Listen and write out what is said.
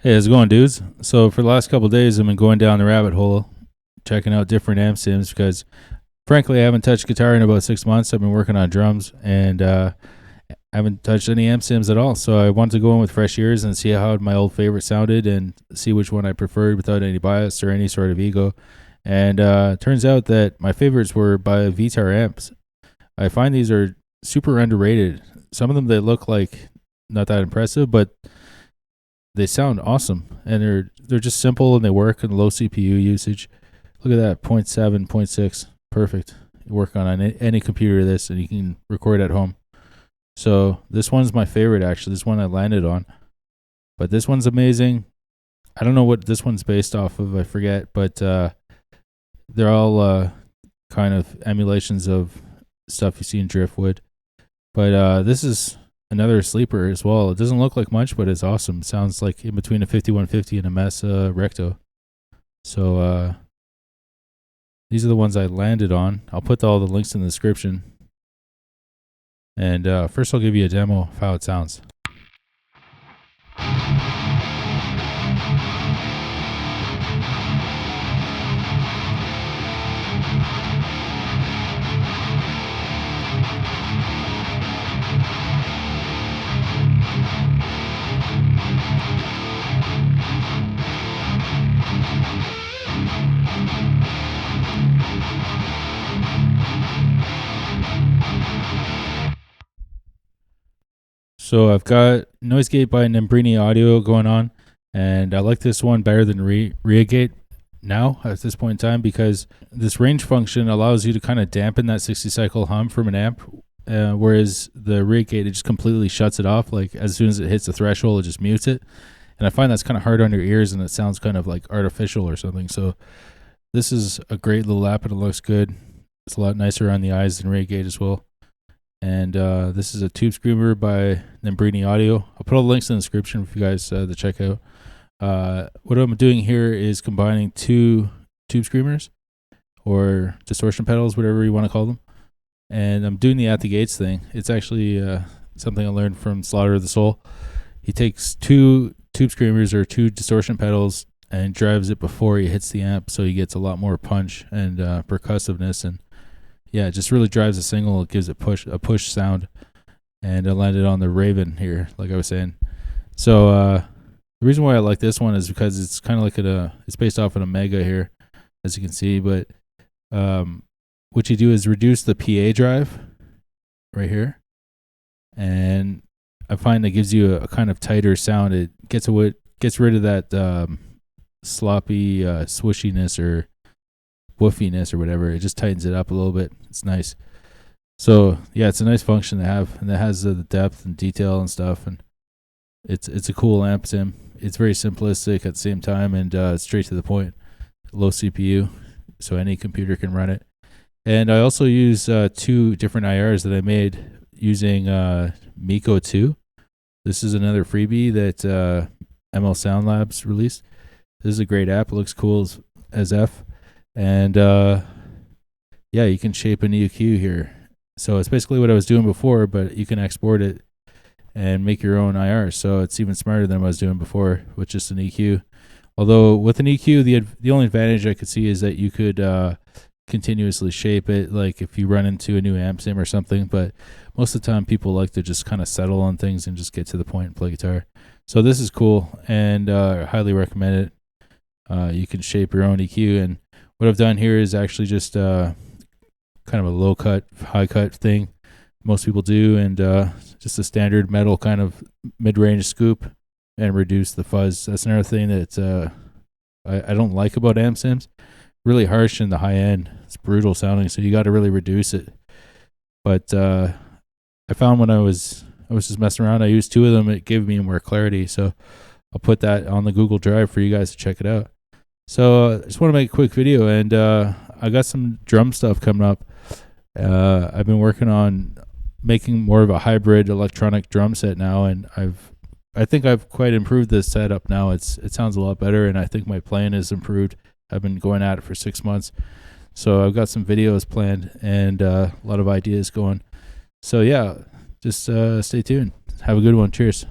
Hey, how's it going, dudes? So for the last couple of days, I've been going down the rabbit hole, checking out different amp sims because, frankly, I haven't touched guitar in about 6 months. I've been working on drums and I haven't touched any amp sims at all. So I wanted to go in with fresh ears and see how my old favorite sounded and see which one I preferred without any bias or any sort of ego. And turns out that my favorites were by Vtaramps. I find these are super underrated. Some of them they look like not that impressive, but they sound awesome, and they're just simple and they work and low CPU usage. Look at that, 0.7, 0.6, perfect. You work on any computer this, and you can record at home. So this one's my favorite, actually. This one I landed on, but this one's amazing. I don't know what this one's based off of, I forget, but they're all kind of emulations of stuff you see in Driftwood. But this is another sleeper as well. It doesn't look like much, but it's awesome. It sounds like in between a 5150 and a Mesa Recto. So these are the ones I landed on. I'll put all the links in the description. And first I'll give you a demo of how it sounds. So I've got Noise Gate by Nembrini Audio going on, and I like this one better than ReaGate now at this point in time because this range function allows you to kind of dampen that 60 cycle hum from an amp, whereas the ReaGate, it just completely shuts it off. Like as soon as it hits the threshold, it just mutes it. And I find that's kind of hard on your ears, and it sounds kind of like artificial or something. So this is a great little app, and it looks good. It's a lot nicer on the eyes than ReaGate as well. And this is a Tube Screamer by Nembrini Audio. I'll put all the links in the description for you guys to check out. What I'm doing here is combining two Tube Screamers or distortion pedals, whatever you want to call them. And I'm doing the at the gates thing. It's actually something I learned from Slaughter of the Soul. He takes two Tube Screamers or two distortion pedals and drives it before he hits the amp, so he gets a lot more punch and percussiveness, and yeah, it just really drives the signal. It gives it a push sound, and I landed on the Raven here, like I was saying. So the reason why I like this one is because it's kind of like it's based off an Omega here, as you can see. But what you do is reduce the PA drive right here, and I find it gives you a kind of tighter sound. It gets rid of that sloppy swishiness or woofiness or whatever. It just tightens it up a little bit. It's nice. So yeah, it's a nice function to have, and it has the depth and detail and stuff, and it's a cool amp sim. It's very simplistic at the same time, and straight to the point. Low CPU, so any computer can run it. And I also use two different IRs that I made using Miko 2. This is another freebie that ML Sound Labs released. This is a great app. It looks cool as F. And yeah, you can shape an EQ here. So it's basically what I was doing before, but you can export it and make your own IR. So it's even smarter than what I was doing before with just an EQ. Although with an EQ, the only advantage I could see is that you could continuously shape it, like if you run into a new amp sim or something. But most of the time, people like to just kind of settle on things and just get to the point and play guitar. So this is cool, and I highly recommend it. You can shape your own EQ, and what I've done here is actually just kind of a low cut, high cut thing most people do, and just a standard metal kind of mid-range scoop and reduce the fuzz. That's another thing that I don't like about amp sims. Really harsh in the high end. It's brutal sounding, so you got to really reduce it. But I found when I was just messing around, I used two of them. It gave me more clarity, so I'll put that on the Google Drive for you guys to check it out. So I just want to make a quick video, and I got some drum stuff coming up. I've been working on making more of a hybrid electronic drum set now, and I think I've quite improved this setup now. It sounds a lot better, and I think my playing has improved. I've been going at it for 6 months, so I've got some videos planned and a lot of ideas going. So yeah, just stay tuned. Have a good one. Cheers.